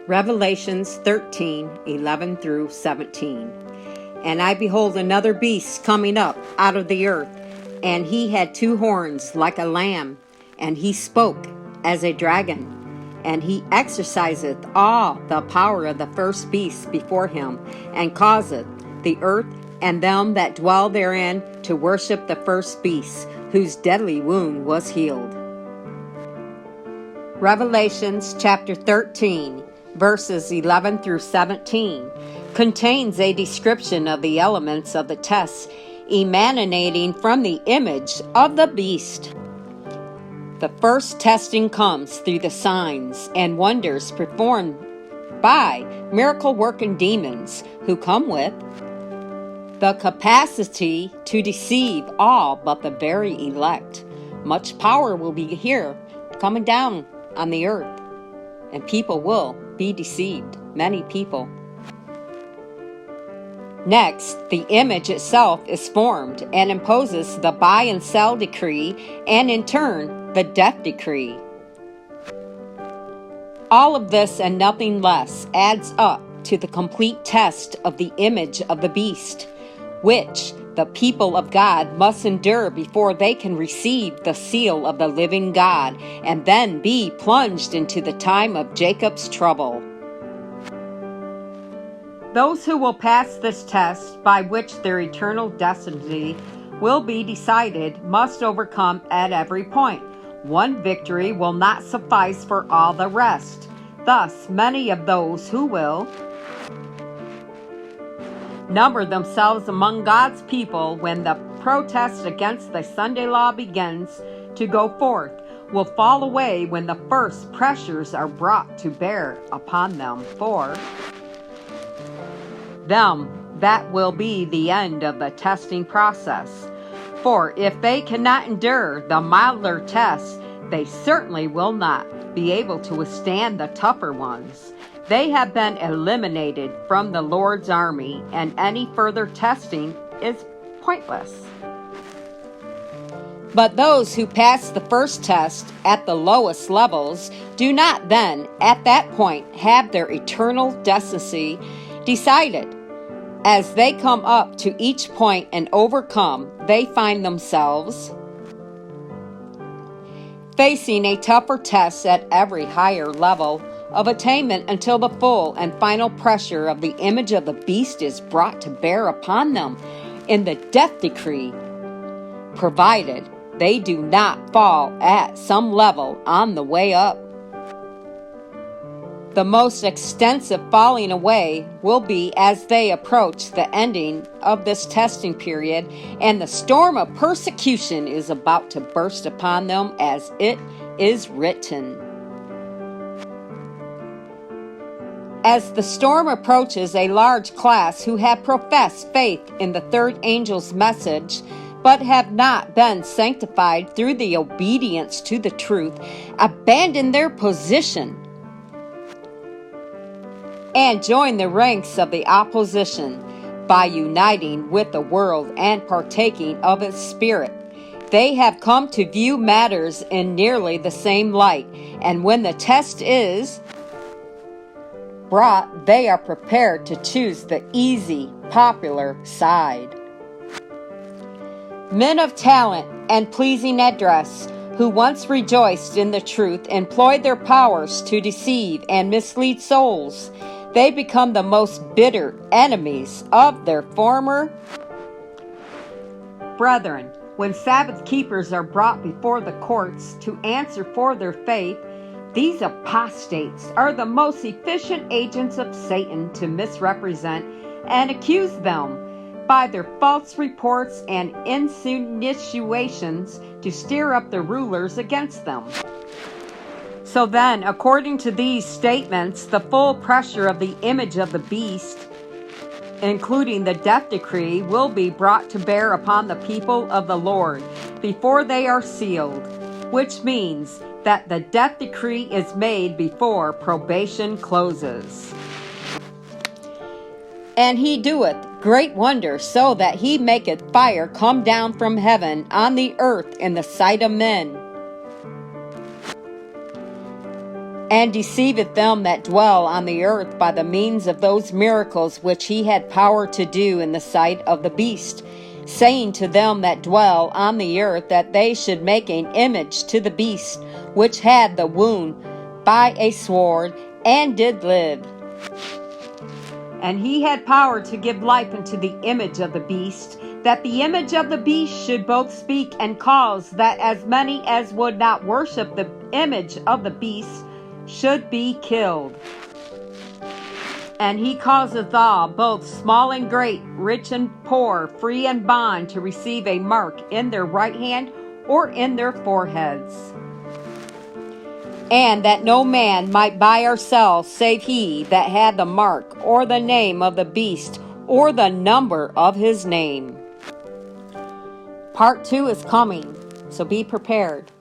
Revelations 13:11 through 17. And I behold another beast coming up out of the earth, and he had 2 horns like a lamb, and he spoke as a dragon, and he exerciseth all the power of the first beast before him, and causeth the earth and them that dwell therein to worship the first beast, whose deadly wound was healed. Revelations chapter 13, verses 11 through 17, contains a description of the elements of the test emanating from the image of the beast. The first testing comes through the signs and wonders performed by miracle-working demons who come with the capacity to deceive all but the very elect. Much power will be here coming down on the earth, and people will be deceived, many people. Next, the image itself is formed and imposes the buy and sell decree, and in turn, the death decree. All of this and nothing less adds up to the complete test of the image of the beast, which the people of God must endure before they can receive the seal of the living God and then be plunged into the time of Jacob's trouble. Those who will pass this test, by which their eternal destiny will be decided, must overcome at every point. One victory will not suffice for all the rest. Thus, many of those who will number themselves among God's people when the protest against the Sunday law begins to go forth will fall away when the first pressures are brought to bear upon them. For them, that will be the end of the testing process. For if they cannot endure the milder tests, they certainly will not be able to withstand the tougher ones. They have been eliminated from the Lord's army, and any further testing is pointless. But those who pass the first test at the lowest levels do not then, at that point, have their eternal destiny decided. As they come up to each point and overcome, they find themselves facing a tougher test at every higher level of attainment until the full and final pressure of the image of the beast is brought to bear upon them in the death decree, provided they do not fall at some level on the way up. The most extensive falling away will be as they approach the ending of this testing period, and the storm of persecution is about to burst upon them, as it is written. As the storm approaches, a large class who have professed faith in the third angel's message, but have not been sanctified through the obedience to the truth, abandon their position and join the ranks of the opposition by uniting with the world and partaking of its spirit. They have come to view matters in nearly the same light, and when the test is brought, they are prepared to choose the easy, popular side. Men of talent and pleasing address, who once rejoiced in the truth, employed their powers to deceive and mislead souls. They become the most bitter enemies of their former brethren. When Sabbath keepers are brought before the courts to answer for their faith, these apostates are the most efficient agents of Satan to misrepresent and accuse them by their false reports and insinuations to stir up the rulers against them. So then, according to these statements, the full pressure of the image of the beast, including the death decree, will be brought to bear upon the people of the Lord before they are sealed, which means that the death decree is made before probation closes. And he doeth great wonders, so that he maketh fire come down from heaven on the earth in the sight of men, and deceiveth them that dwell on the earth by the means of those miracles which he had power to do in the sight of the beast, saying to them that dwell on the earth that they should make an image to the beast, which had the wound by a sword, and did live. And he had power to give life unto the image of the beast, that the image of the beast should both speak and cause that as many as would not worship the image of the beast should be killed. And he causeth all, both small and great, rich and poor, free and bond, to receive a mark in their right hand or in their foreheads. And that no man might buy or sell, save he that had the mark, or the name of the beast, or the number of his name. Part 2 is coming, so be prepared.